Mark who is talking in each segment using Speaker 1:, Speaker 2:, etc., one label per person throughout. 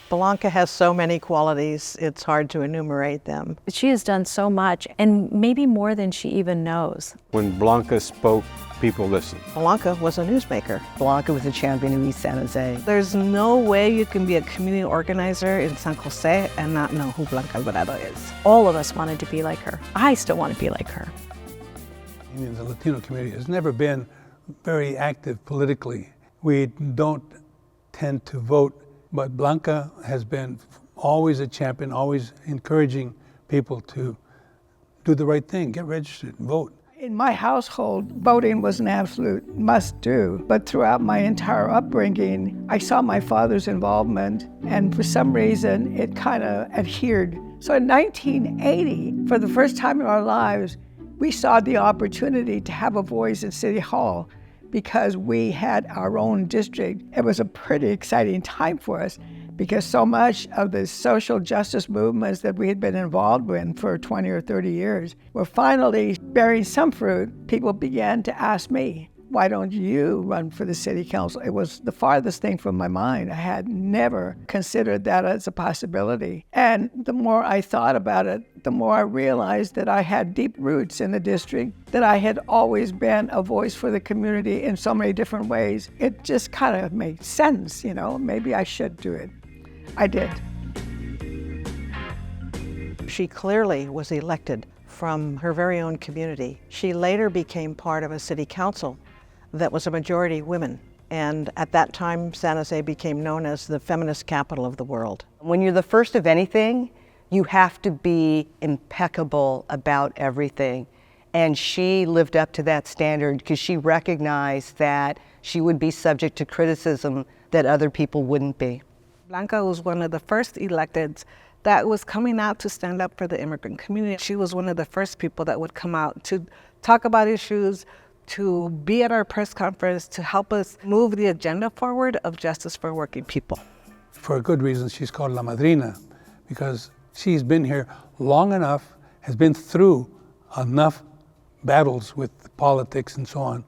Speaker 1: Blanca has so many qualities, it's hard to enumerate them.
Speaker 2: She has done so much, and maybe more than she even knows.
Speaker 3: When Blanca spoke, people listened.
Speaker 1: Blanca was a newsmaker.
Speaker 4: Blanca was a champion in East San Jose.
Speaker 5: There's no way you can be a community organizer in San Jose and not know who Blanca Alvarado is.
Speaker 2: All of us wanted to be like her. I still want to be like her.
Speaker 6: The Latino community has never been very active politically. We don't tend to vote, but Blanca has been always a champion, always encouraging people to do the right thing, get registered, and vote.
Speaker 7: In my household, voting was an absolute must-do, but throughout my entire upbringing, I saw my father's involvement, and for some reason, it kind of adhered. So in 1980, for the first time in our lives, we saw the opportunity to have a voice in City Hall because we had our own district. It was a pretty exciting time for us because so much of the social justice movements that we had been involved in for 20 or 30 years were finally bearing some fruit. People began to ask me, why don't you run for the city council? It was the farthest thing from my mind. I had never considered that as a possibility. And the more I thought about it, the more I realized that I had deep roots in the district, that I had always been a voice for the community in so many different ways. It just kind of made sense, maybe I should do it. I did.
Speaker 1: She clearly was elected from her very own community. She later became part of a city council that was a majority women. And at that time, San Jose became known as the feminist capital of the world.
Speaker 4: When you're the first of anything, you have to be impeccable about everything. And she lived up to that standard because she recognized that she would be subject to criticism that other people wouldn't be.
Speaker 5: Blanca was one of the first electeds that was coming out to stand up for the immigrant community. She was one of the first people that would come out to talk about issues, to be at our press conference, to help us move the agenda forward of justice for working people.
Speaker 6: For a good reason, she's called La Madrina, because she's been here long enough, has been through enough battles with politics and so on,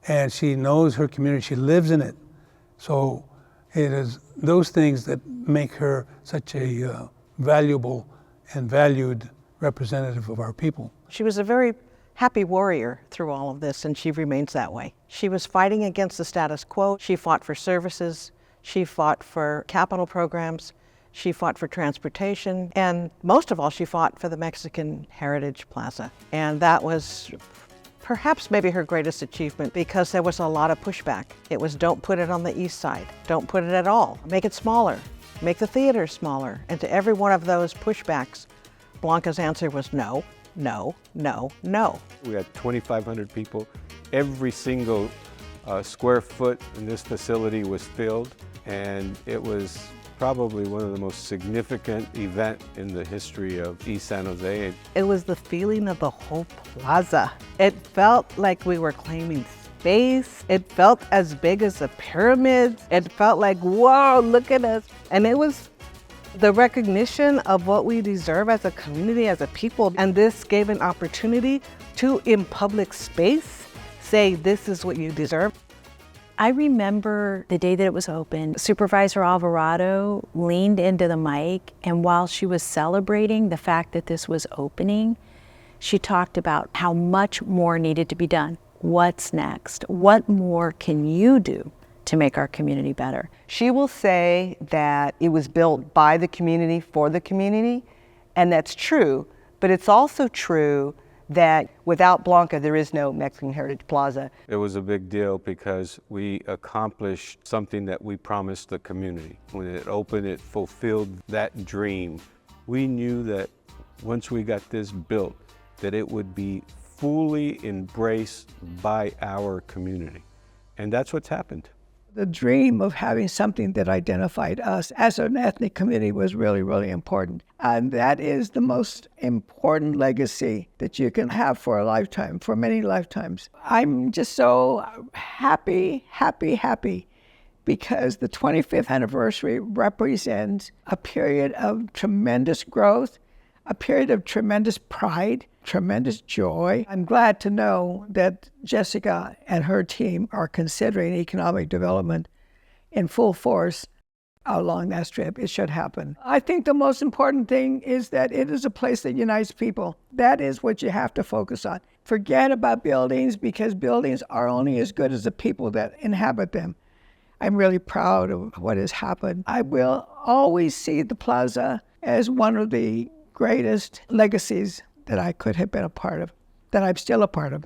Speaker 6: and she knows her community, she lives in it. So it is those things that make her such a valuable and valued representative of our people.
Speaker 1: She was a very happy warrior through all of this, and she remains that way. She was fighting against the status quo. She fought for services. She fought for capital programs. She fought for transportation. And most of all, she fought for the Mexican Heritage Plaza. And that was perhaps maybe her greatest achievement because there was a lot of pushback. It was don't put it on the east side. Don't put it at all. Make it smaller. Make the theater smaller. And to every one of those pushbacks, Blanca's answer was no. No, no, no.
Speaker 3: We had 2,500 people. Every single square foot in this facility was filled, and it was probably one of the most significant events in the history of East San Jose.
Speaker 5: It was the feeling of the whole plaza. It felt like we were claiming space. It felt as big as the pyramids. It felt like, whoa, look at us. And it was the recognition of what we deserve as a community, as a people. And this gave an opportunity to, in public space, say, this is what you deserve.
Speaker 2: I remember the day that it was open, Supervisor Alvarado leaned into the mic, and while she was celebrating the fact that this was opening, she talked about how much more needed to be done. What's next? What more can you do to make our community better?
Speaker 4: She will say that it was built by the community for the community, and that's true, but it's also true that without Blanca, there is no Mexican Heritage Plaza.
Speaker 3: It was a big deal because we accomplished something that we promised the community. When it opened, it fulfilled that dream. We knew that once we got this built, that it would be fully embraced by our community. And that's what's happened.
Speaker 7: The dream of having something that identified us as an ethnic community was really, really important. And that is the most important legacy that you can have for a lifetime, for many lifetimes. I'm just so happy, because the 25th anniversary represents a period of tremendous growth, a period of tremendous pride, tremendous joy. I'm glad to know that Jessica and her team are considering economic development in full force. along that strip. It should happen. I think the most important thing is that it is a place that unites people. That is what you have to focus on. Forget about buildings, because buildings are only as good as the people that inhabit them. I'm really proud of what has happened. I will always see the plaza as one of the greatest legacies that I could have been a part of, that I'm still a part of.